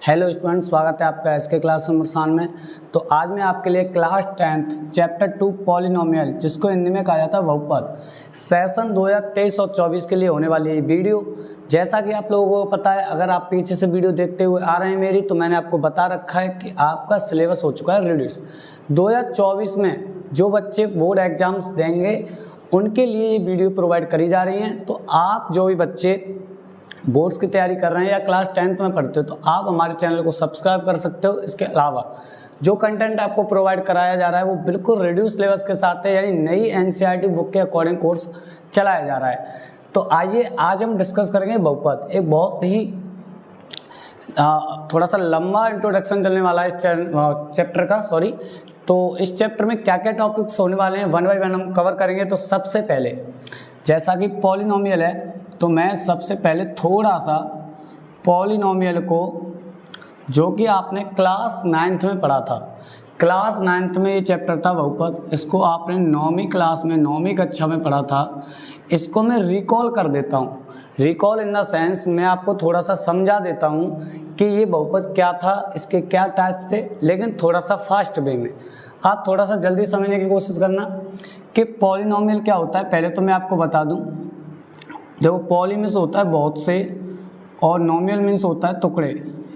Hello student, स्वागत है आपका एसके क्लास नंबर 7 में। तो आज मैं आपके लिए क्लास 10th चैप्टर 2 पॉलिनोमियल, जिसको हिंदी में कहा जाता है बहुपद, सेशन 2023 और 24 के लिए होने वाली है वीडियो। जैसा कि आप लोगों को पता है, अगर आप पीछे से वीडियो देखते हुए आ रहे हैं मेरी, तो मैंने आपको बता रखा है कि आपका सिलेबस हो चुका है रिड्यूस। 2024 में जो बच्चे बोर्ड एग्जाम्स देंगे उनके लिए ये वीडियो प्रोवाइड करी जा रही हैं। तो आप जो भी बच्चे बोर्ड्स की तैयारी कर रहे हैं या क्लास 10th में पढ़ते हो, तो आप हमारे चैनल को सब्सक्राइब कर सकते हो। इसके अलावा जो कंटेंट आपको प्रोवाइड कराया जा रहा है वो बिल्कुल रिड्यूस सिलेबस के साथ है, यानी नई एनसीईआरटी बुक के अकॉर्डिंग कोर्स चलाया जा रहा है। तो आइए आज हम डिस्कस करेंगे बहुपद। एक बहुत ही थोड़ा सा लंबा इंट्रोडक्शन चलने वाला है इस चैप्टर का। तो इस चैप्टर में क्या क्या टॉपिक्स होने वाले हैं वन बाय वन हम कवर करेंगे। तो सबसे पहले, जैसा कि पॉलिनोमियल है, तो मैं सबसे पहले थोड़ा सा पॉलिनोमियल को, जो कि आपने क्लास 9th में पढ़ा था, क्लास 9th में ये चैप्टर था बहुपद, इसको आपने 9वीं क्लास में 9वीं कक्षा में पढ़ा था। इसको मैं रिकॉल कर देता हूँ। रिकॉल इन द सेंस मैं आपको थोड़ा सा समझा देता हूँ कि ये बहुपद क्या था, इसके क्या टाइप्स थे, लेकिन थोड़ा सा फास्ट वे में। आप थोड़ा सा जल्दी समझने की कोशिश करना कि पॉलिनोमियल क्या होता है। पहले तो मैं आपको बता दूँ, देखो, पॉली मीन्स होता है बहुत से, और नोमियल मीन्स होता है टुकड़े,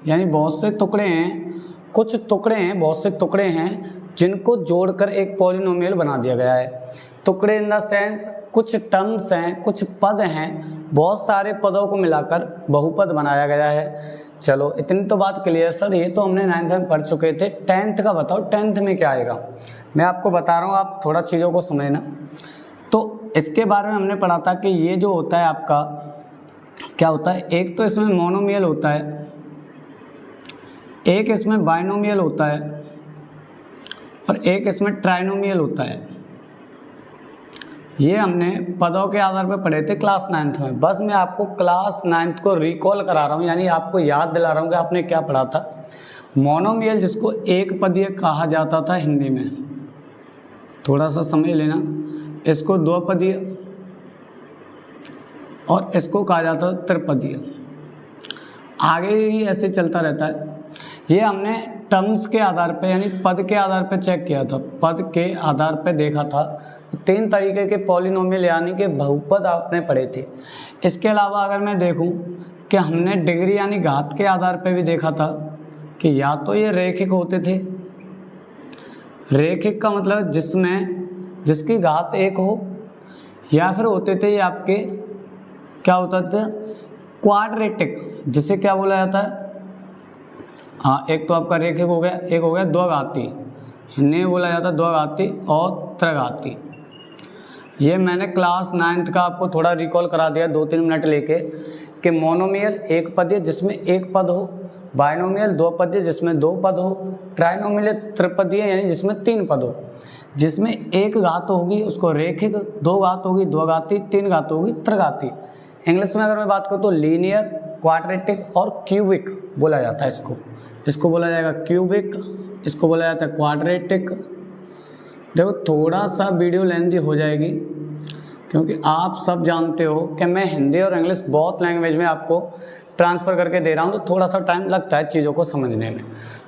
यानी बहुत से टुकड़े हैं, कुछ टुकड़े हैं, बहुत से टुकड़े हैं जिनको जोड़कर एक पॉलिनोमियल बना दिया गया है। टुकड़े इन द सेंस कुछ टर्म्स हैं, कुछ पद हैं, बहुत सारे पदों को मिलाकर बहुपद बनाया गया है। चलो, इतनी तो बात क्लियर सर, ये तो हमने 9th में पढ़ चुके थे। 10th का बताओ, 10th में क्या आएगा, मैं आपको बता रहा हूँ, आप थोड़ा चीज़ों को समझना। तो इसके बारे में हमने पढ़ा था कि ये जो होता है आपका क्या होता है, एक तो इसमें मोनोमियल होता है, एक इसमें बाइनोमियल होता है, और एक इसमें ट्राइनोमियल होता है। ये हमने पदों के आधार पर पढ़े थे क्लास 9th में। बस मैं आपको क्लास 9th को रिकॉल करा रहा हूँ, यानी आपको याद दिला रहा हूँ कि आपने क्या पढ़ा था। मोनोमियल, जिसको एक पदीय कहा जाता था हिंदी में, थोड़ा सा समझ लेना, इसको दो पदीय और इसको कहा जाता है त्रिपदीय। आगे ही ऐसे चलता रहता है। ये हमने टर्म्स के आधार पे, यानी पद के आधार पे चेक किया था, पद के आधार पे देखा था। 3 तरीके के पॉलिनोमियल यानी कि बहुपद आपने पढ़े थे। इसके अलावा अगर मैं देखूं कि हमने डिग्री यानी घात के आधार पे भी देखा था कि या तो ये रैखिक होते थे, रैखिक का मतलब जिसकी घात 1 हो, या फिर होते थे ये आपके क्या होता था, क्वाड्रेटिक, जिसे क्या बोला जाता है, हाँ, एक तो आपका रैखिक हो गया, एक हो गया द्विघाती, इन्हें बोला जाता है द्विघाती और त्रिघाती। ये मैंने क्लास 9th का आपको थोड़ा रिकॉल करा दिया 2-3 मिनट लेके, कि मोनोमियल एक पदीय जिसमें एक पद हो, बाइनोमियल 2 पदीय जिसमें 2 पद हो, ट्राइनोमियल त्रिपदीय यानी जिसमें 3 पद हो, जिसमें एक घात होगी उसको रैखिक, 2 घात होगी द्विघाती, 3 घात होगी त्रिघाती। इंग्लिश में अगर मैं बात करूँ तो लीनियर, क्वाड्रेटिक और क्यूबिक बोला जाता है। इसको बोला जाएगा क्यूबिक, इसको बोला जाता है क्वाड्रेटिक। देखो, थोड़ा सा वीडियो लेंथी हो जाएगी, क्योंकि आप सब जानते हो कि मैं हिंदी और इंग्लिश बहुत लैंग्वेज में आपको ट्रांसफ़र करके दे रहा हूँ, तो थोड़ा सा टाइम लगता है चीज़ों को समझने में।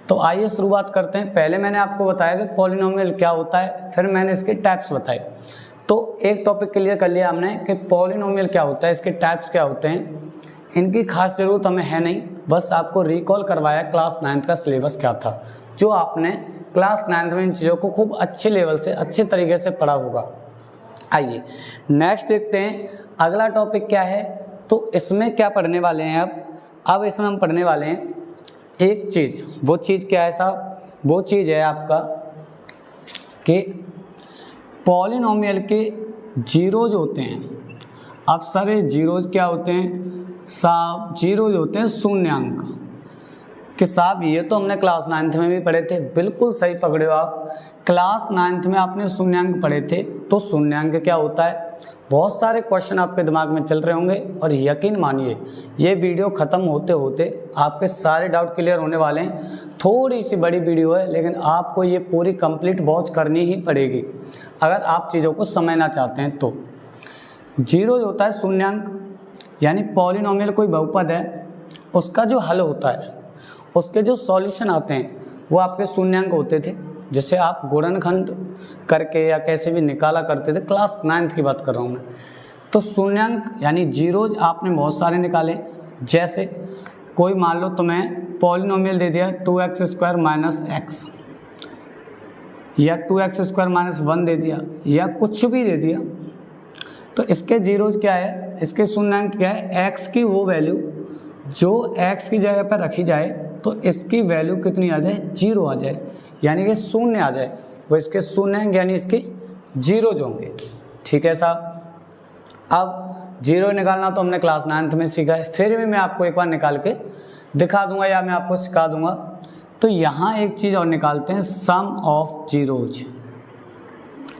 तो आइए शुरुआत करते हैं। पहले मैंने आपको बताया कि पॉलिनोमियल क्या होता है, फिर मैंने इसके टाइप्स बताए। तो एक टॉपिक क्लियर कर लिया हमने कि पॉलिनोमियल क्या होता है, इसके टाइप्स क्या होते हैं। इनकी खास ज़रूरत हमें है नहीं, बस आपको रिकॉल करवाया क्लास 9th का सिलेबस क्या था, जो आपने क्लास 9th में इन चीज़ों को खूब अच्छे लेवल से, अच्छे तरीके से पढ़ा होगा। आइए नेक्स्ट देखते हैं अगला टॉपिक क्या है। तो इसमें क्या पढ़ने वाले हैं अब इसमें हम पढ़ने वाले हैं एक चीज़। वो चीज़ क्या है साहब, वो चीज़ है आपका कि पॉलिनोमियल के जीरोज होते हैं। अब सर ये जीरोज क्या होते हैं साहब, जीरोज होते हैं शून्यांक कि साहब ये तो हमने क्लास 9th में भी पढ़े थे। बिल्कुल सही पकड़े हो आप, क्लास 9th में आपने शून्यांक पढ़े थे। तो शून्यांक क्या होता है, बहुत सारे क्वेश्चन आपके दिमाग में चल रहे होंगे, और यकीन मानिए ये वीडियो ख़त्म होते होते आपके सारे डाउट क्लियर होने वाले हैं। थोड़ी सी बड़ी वीडियो है, लेकिन आपको ये पूरी कंप्लीट वॉच करनी ही पड़ेगी अगर आप चीज़ों को समझना चाहते हैं। तो जीरो जो होता है शून्यांक, यानी पॉलिनोमियल कोई बहुपद है, उसका जो हल होता है उसके जो सॉल्यूशन आते हैं वो आपके शून्यांक होते थे, जिसे आप गुणनखंड करके या कैसे भी निकाला करते थे। क्लास 9th की बात कर रहा हूँ मैं। तो शून्यांक यानी जीरोज आपने बहुत सारे निकाले, जैसे कोई मान लो तुम्हें पॉलिनोमियल दे दिया 2x² माइनस एक्स, या 2x² माइनस 1 दे दिया, या कुछ भी दे दिया, तो इसके जीरोज क्या है, इसके शून्यांक क्या है, x की वो वैल्यू जो x की जगह पर रखी जाए तो इसकी वैल्यू कितनी आ जाए, 0 आ जाए, यानी कि शून्य आ जाए, वो इसके शून्यांक यानी इसके जीरोज होंगे। ठीक है साहब। अब जीरो निकालना तो हमने क्लास 9th में सीखा है, फिर भी मैं आपको एक बार निकाल के दिखा दूंगा या मैं आपको सिखा दूंगा। तो यहाँ एक चीज़ और निकालते हैं, सम ऑफ जीरोज।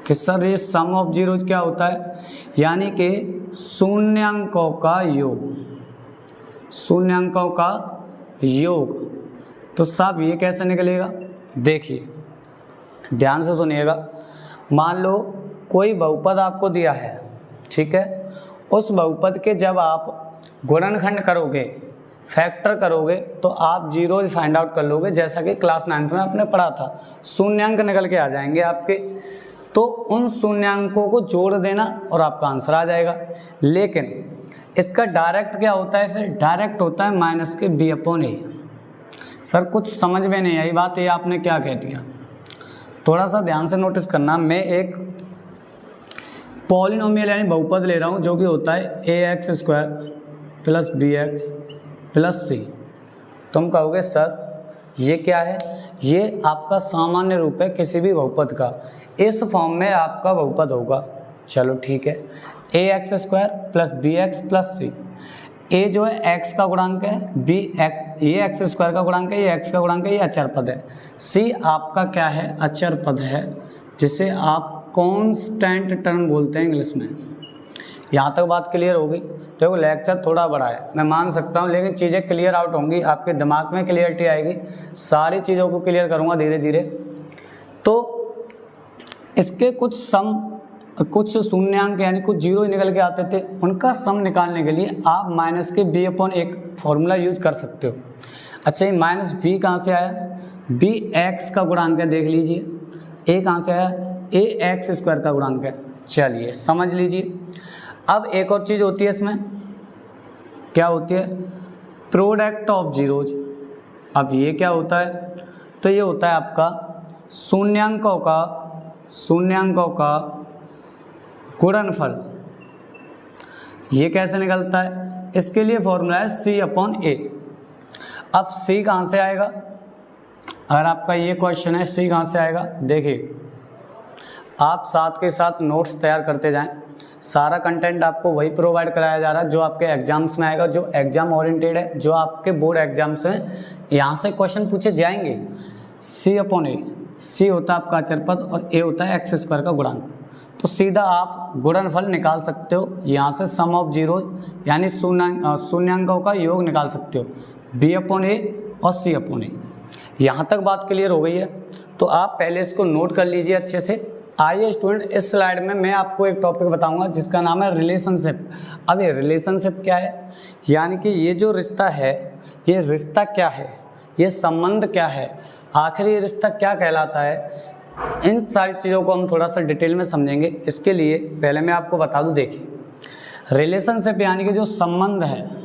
कि सर ये सम ऑफ जीरोज क्या होता है, यानी कि शून्यांकों का योग, शून्यांकों का योग। तो साहब ये कैसे निकलेगा, देखिए ध्यान से सुनिएगा। मान लो कोई बहुपद आपको दिया है, ठीक है, उस बहुपद के जब आप गुणनखंड करोगे, फैक्टर करोगे, तो आप जीरोज फाइंड आउट कर लोगे, जैसा कि क्लास 9th में आपने पढ़ा था। शून्यांक निकल के आ जाएंगे आपके, तो उन शून्यांकों को जोड़ देना और आपका आंसर आ जाएगा। लेकिन इसका डायरेक्ट क्या होता है, फिर डायरेक्ट होता है माइनस के b/a। सर कुछ समझ में नहीं आई बात, ये आपने क्या कह दिया, थोड़ा सा ध्यान से नोटिस करना। मैं एक पॉलिनोमियल यानी बहुपद ले रहा हूँ जो कि होता है ax² plus bx plus c। तुम कहोगे सर ये क्या है, ये आपका सामान्य रूप है किसी भी बहुपद का, इस फॉर्म में आपका बहुपद होगा। चलो ठीक है, ax² plus bx plus c। a जो है x का गुणांक है, b ये x² का गुणांक है, ये x का गुणांक है, ये अचर पद है। c आपका क्या है, अचर पद है, जिसे आप कांस्टेंट टर्म बोलते हैं इंग्लिश में। यहाँ तक बात क्लियर होगी। देखो लेक्चर थोड़ा बड़ा है, मैं मान सकता हूँ, लेकिन चीज़ें क्लियर आउट होंगी, आपके दिमाग में क्लियरिटी आएगी, सारी चीज़ों को क्लियर करूँगा धीरे धीरे। तो इसके कुछ शून्यांक यानी कुछ जीरो निकल के आते थे, उनका सम निकालने के लिए आप माइनस के b/a फॉर्मूला यूज कर सकते हो। अच्छा, ये माइनस b कहाँ से आया, b x का गुणांक है, देख लीजिए। a कहाँ से आया, a x² का गुणांक है। चलिए समझ लीजिए। अब एक और चीज़ होती है इसमें, क्या होती है, प्रोडक्ट ऑफ जीरोज। अब ये क्या होता है, तो ये होता है आपका शून्यांकों का गुणनफल। ये कैसे निकलता है, इसके लिए फॉर्मूला है c/a। अब c कहाँ से आएगा, अगर आपका ये क्वेश्चन है c कहाँ से आएगा, देखिए आप साथ के साथ नोट्स तैयार करते जाएं, सारा कंटेंट आपको वही प्रोवाइड कराया जा रहा है जो आपके एग्जाम्स में आएगा, जो एग्जाम ओरिएंटेड है, जो आपके बोर्ड एग्जाम्स हैं, यहाँ से क्वेश्चन पूछे जाएंगे। c/a, c होता है आपका अचर पद और a होता है x² का गुणांक। तो सीधा आप गुणनफल निकाल सकते हो, यहाँ से सम ऑफ जीरोज यानी शून्यांकों का योग निकाल सकते हो, b/a और c/a। यहाँ तक बात क्लियर हो गई है, तो आप पहले इसको नोट कर लीजिए अच्छे से। आइए स्टूडेंट, इस स्लाइड में मैं आपको एक टॉपिक बताऊंगा जिसका नाम है रिलेशनशिप। अब ये रिलेशनशिप क्या है, यानी कि ये जो रिश्ता है, ये रिश्ता क्या है, ये संबंध क्या है, आखिर ये रिश्ता क्या कहलाता है, इन सारी चीज़ों को हम थोड़ा सा डिटेल में समझेंगे। इसके लिए पहले मैं आपको बता दूं, देखिए रिलेशनशिप यानी कि जो संबंध है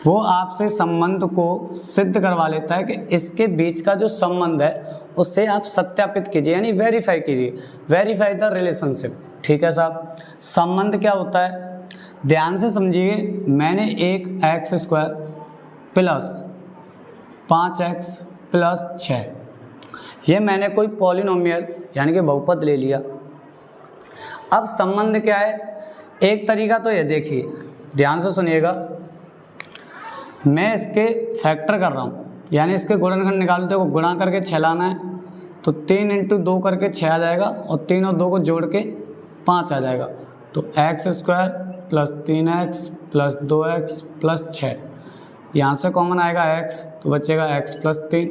वो आपसे संबंध को सिद्ध करवा लेता है कि इसके बीच का जो संबंध है उससे आप सत्यापित कीजिए, यानी वेरीफाई कीजिए, वेरीफाई द रिलेशनशिप। ठीक है साहब। संबंध क्या होता है, ध्यान से समझिए। मैंने एक x² प्लस 5x प्लस 6, ये मैंने कोई पॉलिनोमियल यानी कि बहुपद ले लिया। अब संबंध क्या है, एक तरीका तो ये देखिए, ध्यान से सुनिएगा। मैं इसके फैक्टर कर रहा हूँ, यानी इसके गुणनखंड निकालते हो, गुणा करके 6 लाना है, तो 3 × 2 करके 6 आ जाएगा, और 3 और 2 को जोड़ के 5 आ जाएगा। तो x² plus 3x plus 2x plus 6, यहाँ से कॉमन आएगा x तो बचेगा x प्लस 3,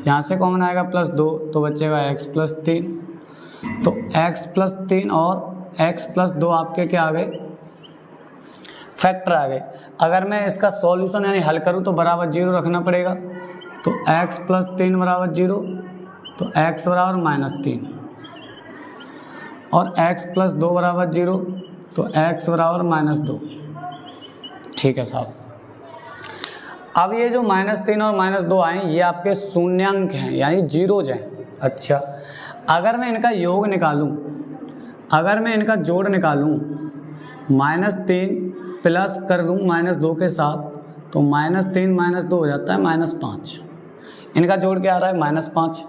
यहाँ से कॉमन आएगा प्लस 2 तो बचेगा x प्लस 3। तो x प्लस 3 और x प्लस 2 आपके क्या आ गए, फैक्टर आ गए। अगर मैं इसका सॉल्यूशन यानी हल करूँ तो बराबर 0 रखना पड़ेगा, तो x प्लस 3 बराबर 0, तो x बराबर -3, और x प्लस 2 बराबर 0, तो x बराबर -2। ठीक है साहब। अब ये जो -3 और -2 आए ये आपके शून्यांक हैं यानी जीरोज हैं। अच्छा, अगर मैं इनका योग निकालूं, अगर मैं इनका जोड़ निकालूं, -3 प्लस कर दूं -2 के साथ, तो -3 -2 हो जाता है -5। इनका जोड़ क्या आ रहा है? -5।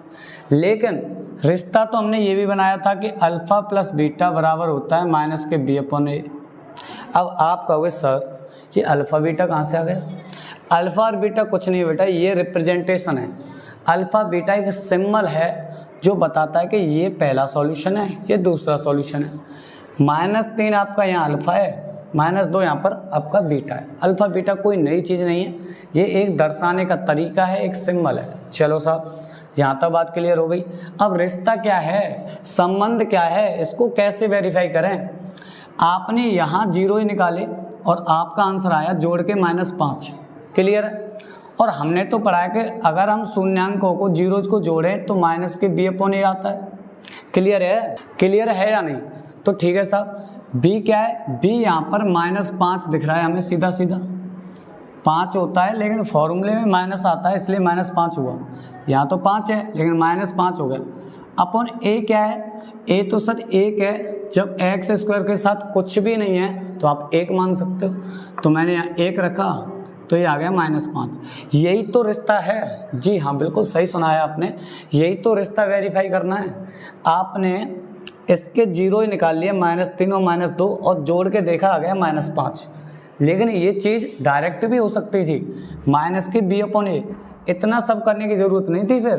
लेकिन रिश्ता तो हमने ये भी बनाया था कि अल्फ़ा प्लस बीटा बराबर होता है माइनस के b/a। अब आप कहोगे सर ये अल्फ़ा बीटा कहाँ से आ गया? अल्फ़ा और बीटा कुछ नहीं बेटा, ये रिप्रेजेंटेशन है। अल्फ़ा बीटा एक सिंबल है जो बताता है कि ये पहला सॉल्यूशन है, ये दूसरा सॉल्यूशन है। -3 आपका यहाँ अल्फ़ा है, -2 यहाँ पर आपका बीटा है। अल्फ़ा बीटा कोई नई चीज़ नहीं है, ये एक दर्शाने का तरीका है, एक सिंबल है। चलो साहब, यहाँ तक बात क्लियर हो गई। अब रिश्ता क्या है, संबंध क्या है, इसको कैसे वेरीफाई करें? आपने यहाँ 0 ही निकाले और आपका आंसर आया जोड़ के -5। क्लियर है? और हमने तो पढ़ा है कि अगर हम शून्यांकों को जीरोज को जोड़ें तो माइनस के b/a आता है। क्लियर है? क्लियर है या नहीं? तो ठीक है साहब। b क्या है? b यहाँ पर -5 दिख रहा है हमें, सीधा सीधा 5 होता है, लेकिन फॉर्मूले में माइनस आता है इसलिए -5 हुआ। यहाँ तो 5 है लेकिन -5 हो गया। अपॉन a क्या है? a तो सर 1 है, जब x² के साथ कुछ भी नहीं है तो आप 1 मान सकते हो, तो मैंने यहाँ 1 रखा तो ये आ गया -5। यही तो रिश्ता है। जी हाँ, बिल्कुल सही सुना है आपने, यही तो रिश्ता वेरीफाई करना है। आपने इसके 0 ही निकाल लिए, -3 और -2, और जोड़ के देखा आ गया -5। लेकिन ये चीज़ डायरेक्ट भी हो सकती थी, माइनस के b/a। इतना सब करने की ज़रूरत नहीं थी फिर,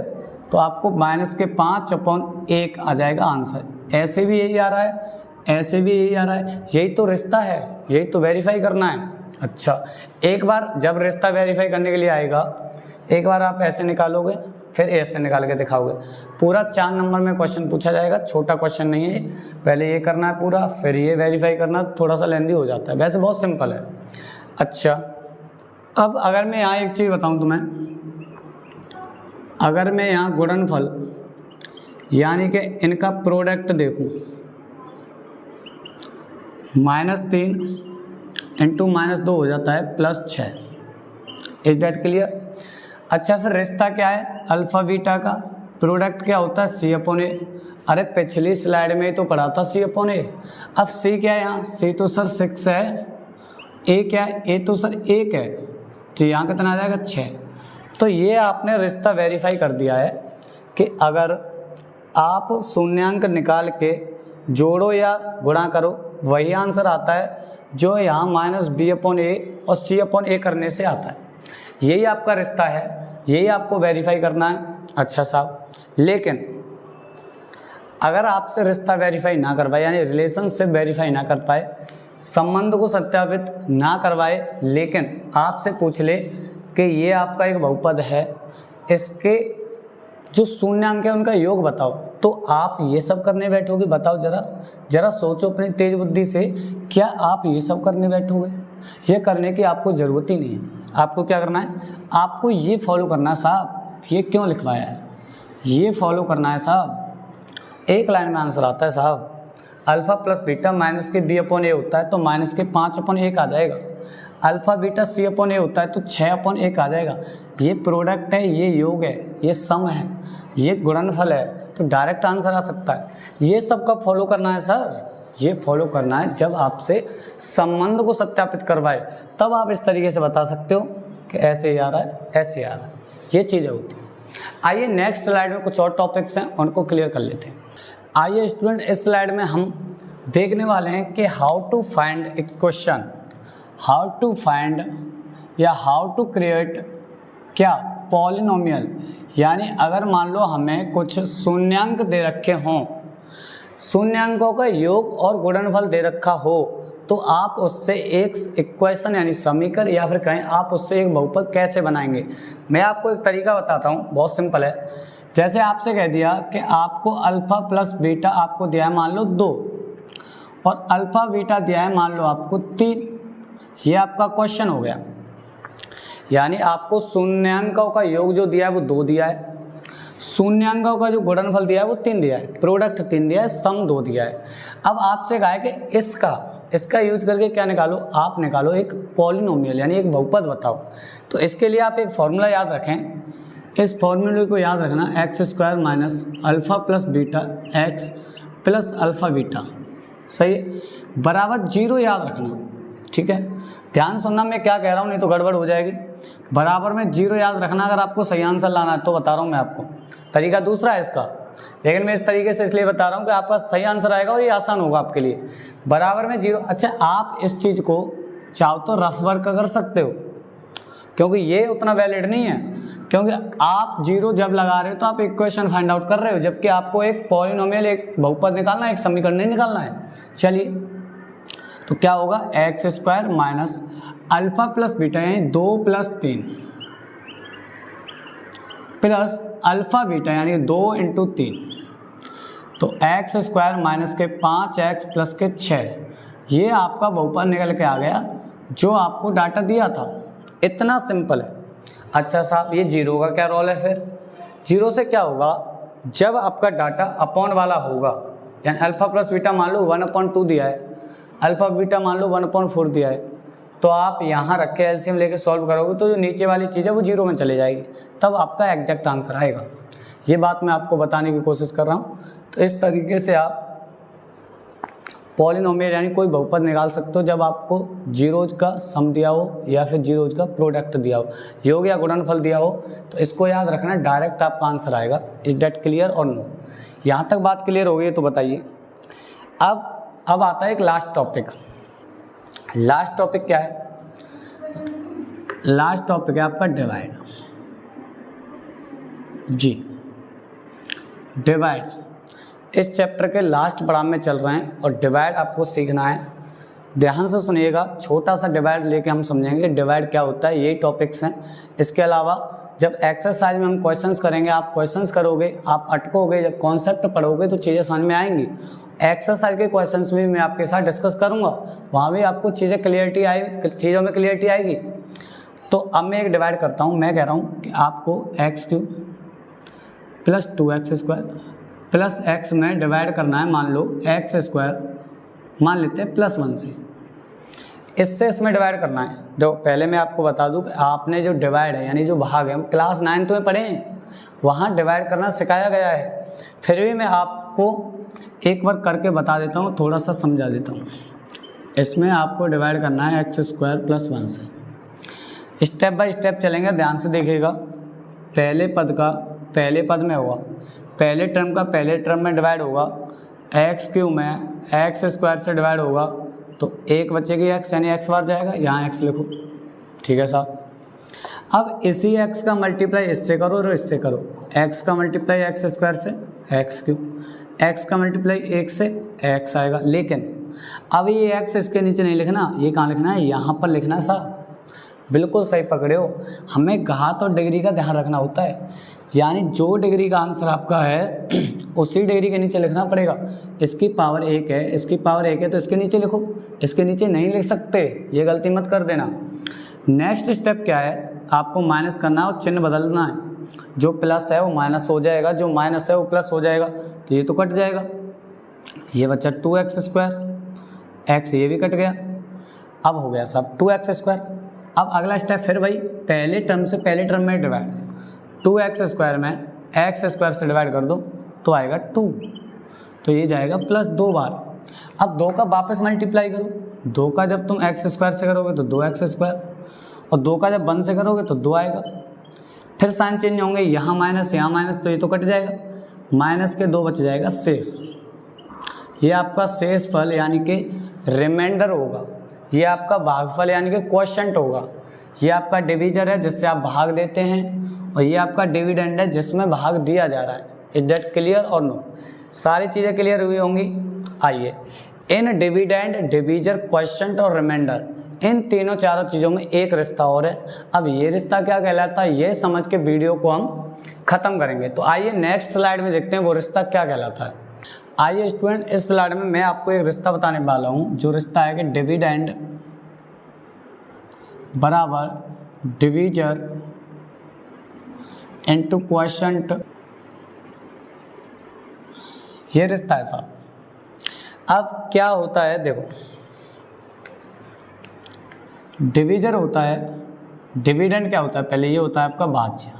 तो आपको -5/1 आ जाएगा आंसर। ऐसे भी यही आ रहा है, ऐसे भी यही आ रहा है। यही तो रिश्ता है, यही तो वेरीफाई करना है। अच्छा, एक बार जब रिश्ता वेरीफाई करने के लिए आएगा, एक बार आप ऐसे निकालोगे, फिर ऐसे निकाल के दिखाओगे। पूरा 4 नंबर में क्वेश्चन पूछा जाएगा, छोटा क्वेश्चन नहीं है। पहले ये करना है पूरा, फिर ये वेरीफाई करना, थोड़ा सा लेंदी हो जाता है, वैसे बहुत सिंपल है। अच्छा, अब अगर मैं यहाँ एक चीज़ बताऊँ तुम्हें, अगर मैं यहाँ गुणनफल यानी कि इनका प्रोडक्ट देखूँ, -3 इंटू -2 हो जाता है +6। Is that clear? अच्छा, फिर रिश्ता क्या है? अल्फ़ा बीटा का प्रोडक्ट क्या होता है? c/a। अरे पिछली स्लाइड में ही तो पढ़ा था c/a। अब c क्या है यहाँ? c तो सर 6 है, a क्या है? a तो सर 1 है, तो यहाँ कितना आ जाएगा? 6। तो ये आपने रिश्ता वेरीफाई कर दिया है कि अगर आप शून्यांक निकाल के जोड़ो या गुणा करो, वही आंसर आता है जो यहाँ -b/a और c/a करने से आता है। यही आपका रिश्ता है, यही आपको वेरीफाई करना है। अच्छा साहब, लेकिन अगर आपसे रिश्ता वेरीफाई ना कर पाए, यानी रिलेशनशिप वेरीफाई ना कर पाए, संबंध को सत्यापित ना करवाए, लेकिन आपसे पूछ ले कि ये आपका एक बहुपद है, इसके जो शून्यांक है उनका योग बताओ, तो आप ये सब करने बैठोगे? बताओ जरा सोचो अपनी तेज बुद्धि से, क्या आप ये सब करने बैठोगे? ये करने की आपको ज़रूरत ही नहीं है। आपको क्या करना है? आपको ये फॉलो करना है साहब। ये क्यों लिखवाया है? ये फॉलो करना है साहब। एक लाइन में आंसर आता है साहब। अल्फ़ा प्लस बीटा माइनस के b/a होता है तो माइनस के 5/1 आ जाएगा। अल्फ़ा बीटा c/a होता है तो 6/1 आ जाएगा। ये प्रोडक्ट है, ये योग है, ये सम है, ये गुणनफल है, तो डायरेक्ट आंसर आ सकता है। ये सब कब फॉलो करना है सर? ये फॉलो करना है जब आपसे संबंध को सत्यापित करवाए, तब आप इस तरीके से बता सकते हो कि ऐसे ही आ रहा है, ऐसे आ रहा है। ये चीज़ें होती हैं। आइए नेक्स्ट स्लाइड में कुछ और टॉपिक्स हैं, उनको क्लियर कर लेते हैं। आइए स्टूडेंट, इस स्लाइड में हम देखने वाले हैं कि how to find a question, how to find या हाउ टू क्रिएट क्या पॉलिनोमियल। यानी अगर मान लो हमें कुछ शून्यांक दे रखे हों, शून्यांकों का योग और गुणनफल दे रखा हो, तो आप उससे एक इक्वेशन यानी समीकरण या फिर कहें आप उससे एक बहुपद कैसे बनाएंगे। मैं आपको एक तरीका बताता हूँ, बहुत सिंपल है। जैसे आपसे कह दिया कि आपको अल्फ़ा प्लस बीटा आपको दिया है मान लो 2 और अल्फ़ा बीटा दिया है मान लो आपको 3, ये आपका क्वेश्चन हो गया, यानी आपको शून्यांकों का योग जो दिया है वो 2 दिया है, शून्यांकों का जो गुणनफल दिया है वो 3 दिया है, प्रोडक्ट 3 दिया है, सम 2 दिया है। अब आपसे कहा है कि इसका यूज करके क्या निकालो, आप निकालो एक पॉलिनोमियल यानी एक बहुपद बताओ। तो इसके लिए आप एक फॉर्मूला याद रखें, इस फॉर्मूले को याद रखना, x² minus alpha plus beta x plus alpha beta, सही बराबर 0 याद रखना, ठीक है। ध्यान सुनना मैं क्या कह रहा हूँ, नहीं तो गड़बड़ हो जाएगी। बराबर में 0 याद रखना अगर आपको सही आंसर लाना है तो, बता रहा हूँ मैं आपको। तरीका दूसरा है इसका, लेकिन मैं इस तरीके से इसलिए बता रहा हूँ कि आपका सही आंसर आएगा और ये आसान होगा आपके लिए। बराबर में 0, अच्छा आप इस चीज़ को चाहो तो रफ वर्क कर सकते हो, क्योंकि ये उतना वैलिड नहीं है, क्योंकि आप 0 जब लगा रहे हो तो आप इक्वेशन फाइंड आउट कर रहे हो, जबकि आपको एक पॉलिनोमियल, एक बहुपद निकालना है, एक समीकरण नहीं निकालना है। चलिए तो क्या होगा, x² minus alpha plus beta यानी 2 + 3 प्लस अल्फ़ा बीटा यानी 2 × 3, तो x² माइनस के 5x प्लस के 6, ये आपका बहुपद निकल के आ गया जो आपको डाटा दिया था। इतना सिंपल है। अच्छा साहब, ये 0 का क्या रोल है फिर? 0 से क्या होगा, जब आपका डाटा अपॉन वाला होगा, यानी अल्फ़ा प्लस बीटा मान लो 1/2 दिया है, अल्फ़ा बीटा मान लो 1/4 दिया है, तो आप यहाँ रख के एलसीएम लेके सॉल्व करोगे तो जो नीचे वाली चीज़ है वो 0 में चले जाएगी, तब आपका एग्जैक्ट आंसर आएगा। ये बात मैं आपको बताने की कोशिश कर रहा हूँ। तो इस तरीके से आप पॉलिनोमियल यानी कोई बहुपद निकाल सकते हो जब आपको जीरोज का सम दिया हो या फिर जीरोज का प्रोडक्ट दिया हो, योग या गुणनफल दिया हो। तो इसको याद रखना, डायरेक्ट आपका आंसर आएगा। इज दैट क्लियर और नो? यहाँ तक बात क्लियर हो गई तो बताइए। अब आता है एक लास्ट टॉपिक। लास्ट टॉपिक क्या है? लास्ट टॉपिक है आपका डिवाइड। जी, डिवाइड इस चैप्टर के लास्ट पड़ाव में चल रहे हैं और डिवाइड आपको सीखना है। ध्यान से सुनिएगा, छोटा सा डिवाइड लेके हम समझेंगे डिवाइड क्या होता है, यही टॉपिक्स हैं। इसके अलावा जब एक्सरसाइज में हम क्वेश्चंस करेंगे, आप क्वेश्चंस करोगे, आप अटकोगे, जब कॉन्सेप्ट पढ़ोगे तो चीज़ें समझ में आएंगी। एक्सरसाइज के क्वेश्चंस भी मैं आपके साथ डिस्कस करूँगा, वहाँ भी आपको चीज़ों में क्लियरिटी आएगी। तो अब मैं एक डिवाइड करता हूँ। मैं कह रहा हूँ कि आपको x³ plus 2x² plus x में डिवाइड करना है। मान लो x² मान लेते हैं +1 से, इससे इसमें डिवाइड करना है। जो पहले मैं आपको बता दूं कि आपने जो डिवाइड है यानी जो भाग है, क्लास 9 में पढ़े हैं, वहाँ डिवाइड करना सिखाया गया है। फिर भी मैं आपको एक बार करके बता देता हूँ, थोड़ा सा समझा देता हूँ। इसमें आपको डिवाइड करना है x² + 1 से। स्टेप बाय स्टेप चलेंगे, ध्यान से देखिएगा। पहले पद का पहले पद में होगा, पहले टर्म का पहले टर्म में डिवाइड होगा, x³ में x² से डिवाइड होगा तो एक बचेगी x यानी x बार जाएगा, यहाँ x लिखो, ठीक है साहब। अब इसी x का मल्टीप्लाई इससे करो और इससे करो। x का मल्टीप्लाई x² से x³, x का मल्टीप्लाई 1 से x आएगा। लेकिन अब ये x इसके नीचे नहीं लिखना, ये कहाँ लिखना है? यहाँ पर लिखना है साहब। बिल्कुल सही पकड़े हो। हमें घात और डिग्री का ध्यान रखना होता है, यानी जो डिग्री का आंसर आपका है उसी डिग्री के नीचे लिखना पड़ेगा। इसकी पावर 1 है, इसकी पावर 1 है तो इसके नीचे लिखो, इसके नीचे नहीं लिख सकते, ये गलती मत कर देना। नेक्स्ट स्टेप क्या है? आपको माइनस करना है और चिन्ह बदलना है। जो प्लस है वो माइनस हो जाएगा, जो माइनस है वो प्लस हो जाएगा, तो ये तो कट जाएगा। ये बचा 2x², x ये भी कट गया। अब हो गया सब 2x²। अब अगला स्टेप फिर वही, पहले टर्म से पहले टर्म में डिवाइड। 2x² में x² से डिवाइड कर दो तो आएगा 2, तो ये जाएगा +2 बार। अब 2 का वापस मल्टीप्लाई करो, 2 का जब तुम x² से करोगे तो 2x² और 2 का जब 1 से करोगे तो 2 आएगा। फिर साइन चेंज होंगे, यहाँ माइनस, तो ये तो कट जाएगा, माइनस के 2 बच जाएगा शेष। ये आपका शेष फल यानी कि रिमाइंडर होगा, ये आपका भागफल यानी कि क्वोशिएंट होगा, ये आपका डिवीजर है जिससे आप भाग देते हैं, और ये आपका डिविडेंड है जिसमें भाग दिया जा रहा है। इज दैट क्लियर और नो? सारी चीज़ें क्लियर हुई होंगी। आइए, इन डिविडेंड, डिवीजर, क्वोशिएंट और रिमाइंडर, इन तीनों चारों चीज़ों में एक रिश्ता और है। अब ये रिश्ता क्या कहलाता है, ये समझ के वीडियो को हम ख़त्म करेंगे। तो आइए नेक्स्ट स्लाइड में देखते हैं वो रिश्ता क्या कहलाता है। आइए स्टूडेंट, इस स्लाइड में मैं आपको एक रिश्ता बताने वाला हूँ, जो रिश्ता है कि डिविडेंड बराबर डिवीजर इनटू क्वोशंट, ये रिश्ता है साहब। अब क्या होता है देखो, डिवीजर होता है, डिविडेंड क्या होता है, पहले ये होता है आपका भाज्य,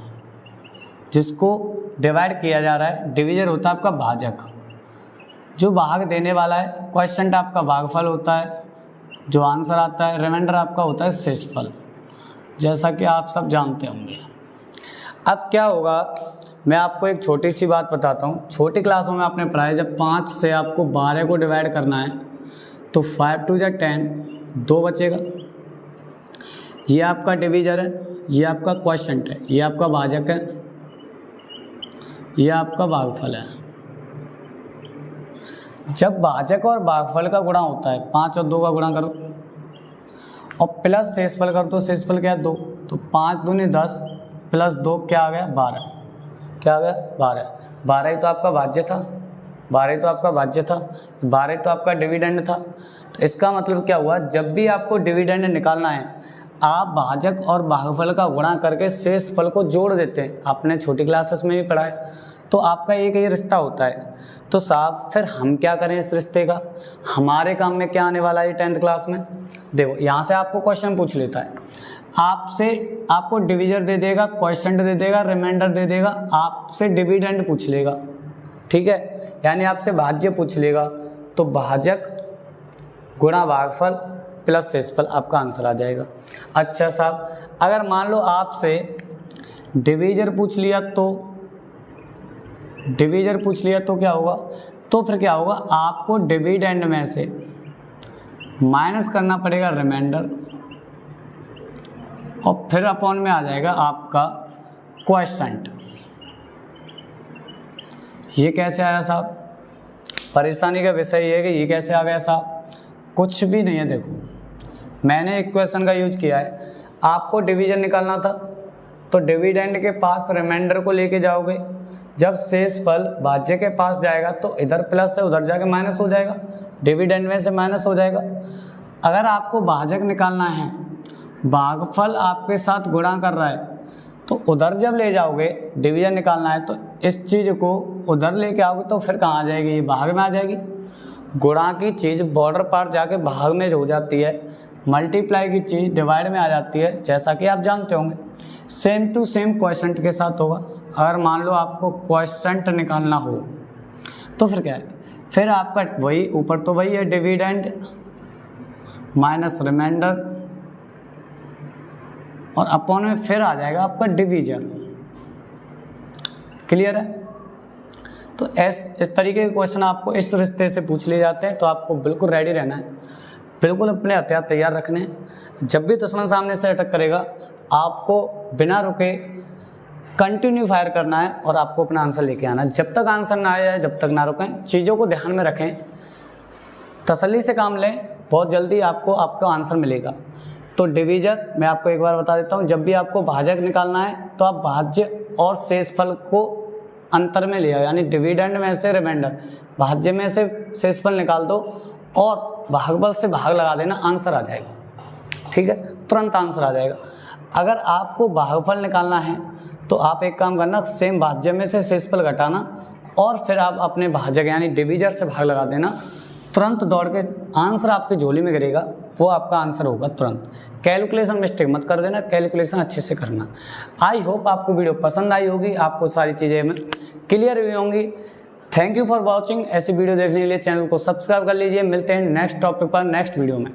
जिसको डिवाइड किया जा रहा है। डिवीजर होता है आपका भाजक, जो भाग देने वाला है। क्वोशंट आपका भागफल होता है, जो आंसर आता है। रिमाइंडर आपका होता है शेषफल, जैसा कि आप सब जानते होंगे। अब क्या होगा, मैं आपको एक छोटी सी बात बताता हूँ। छोटी क्लासों में आपने पढ़ा है, जब 5 से आपको 12 को डिवाइड करना है तो 5 2 10, 2 बचेगा। ये आपका डिवीजर है, ये आपका क्वोशंट है, ये आपका भाजक है, ये आपका भागफल है। जब भाजक और भागफल का गुणा होता है, 5 और 2 का गुणा करो और प्लस शेषफल करो, तो शेषफल क्या है 2, तो 5 दूनी 10 प्लस 2 क्या आ गया 12, क्या आ गया 12। 12 ही तो आपका भाज्य था, 12 ही तो आपका भाज्य था, 12 ही तो आपका डिविडेंड था। तो इसका मतलब क्या हुआ, जब भी आपको डिविडेंड निकालना है आप भाजक और भागफल का गुणा करके शेषफल को जोड़ देते हैं। आपने छोटी क्लासेस में भी पढ़ा है, तो आपका एक ये रिश्ता होता है। तो साहब फिर हम क्या करें इस रिश्ते का, हमारे काम में क्या आने वाला है 10th क्लास में। देखो यहाँ से आपको क्वेश्चन पूछ लेता है, आपको डिवीजर दे देगा, क्वोशंट दे देगा, रिमाइंडर दे देगा, आपसे डिविडेंड पूछ लेगा, ठीक है, यानी आपसे भाज्य पूछ लेगा। तो भाजक गुणा भागफल प्लस शेषफल आपका आंसर आ जाएगा। अच्छा साहब अगर मान लो आपसे डिवीजर पूछ लिया तो क्या होगा, तो फिर क्या होगा, आपको डिविडेंड में से माइनस करना पड़ेगा रिमाइंडर, और फिर अपॉन में आ जाएगा आपका क्वोशंट। ये कैसे आया साहब, परेशानी का विषय ये है कि ये कैसे आ गया साहब, कुछ भी नहीं है। देखो मैंने एक क्वेश्चन का यूज किया है, आपको डिवीजन निकालना था तो डिविडेंड के पास रिमाइंडर को लेके जाओगे, जब शेषफल भाज्य के पास जाएगा तो इधर प्लस है, उधर जाके माइनस हो जाएगा, डिविडेंड में से माइनस हो जाएगा। अगर आपको भाजक निकालना है, भागफल आपके साथ गुणा कर रहा है, तो उधर जब ले जाओगे डिवीजन निकालना है तो इस चीज़ को उधर लेके आओगे तो फिर कहाँ आ जाएगी, ये भाग में आ जाएगी। गुणा की चीज़ बॉर्डर पार जाके भाग में हो जाती है, मल्टीप्लाई की चीज़ डिवाइड में आ जाती है, जैसा कि आप जानते होंगे। सेम टू सेम क्वोशंट के साथ होगा। अगर मान लो आपको क्वोशंट निकालना हो तो फिर क्या है, फिर आपका वही ऊपर तो वही है डिविडेंड माइनस रिमाइंडर, और अपॉन में फिर आ जाएगा आपका डिवीजन। क्लियर है। तो इस तरीके के क्वेश्चन आपको इस रिश्ते से पूछ लिए जाते हैं, तो आपको बिल्कुल रेडी रहना है, बिल्कुल अपने हथियार तैयार रखने हैं। जब भी दुश्मन सामने से अटैक करेगा आपको बिना रुके कंटिन्यू फायर करना है और आपको अपना आंसर लेके आना है। जब तक आंसर ना आया, जब तक ना रुकें, चीज़ों को ध्यान में रखें, तसल्ली से काम लें, बहुत जल्दी आपको आपका आंसर मिलेगा। तो डिवीजर मैं आपको एक बार बता देता हूँ, जब भी आपको भाजक निकालना है तो आप भाज्य और शेषफल को अंतर में ले आओ, यानी डिविडेंड में से रिमाइंडर, भाज्य में से शेषफल निकाल दो और भागफल से भाग लगा देना, आंसर आ जाएगा। ठीक है, तुरंत आंसर आ जाएगा। अगर आपको भागफल निकालना है तो आप एक काम करना, सेम भाज्य में से शेषफल घटाना और फिर आप अपने भाजक यानी डिवीजर से भाग लगा देना, तुरंत दौड़ के आंसर आपके झोली में गिरेगा, वो आपका आंसर होगा तुरंत। कैलकुलेशन मिस्टेक मत कर देना, कैलकुलेशन अच्छे से करना। आई होप आपको वीडियो पसंद आई होगी, आपको सारी चीज़ें क्लियर हुई होंगी। Thank you for watching. ऐसी वीडियो देखने के लिए चैनल को सब्सक्राइब कर लीजिए। मिलते हैं नेक्स्ट टॉपिक पर नेक्स्ट वीडियो में।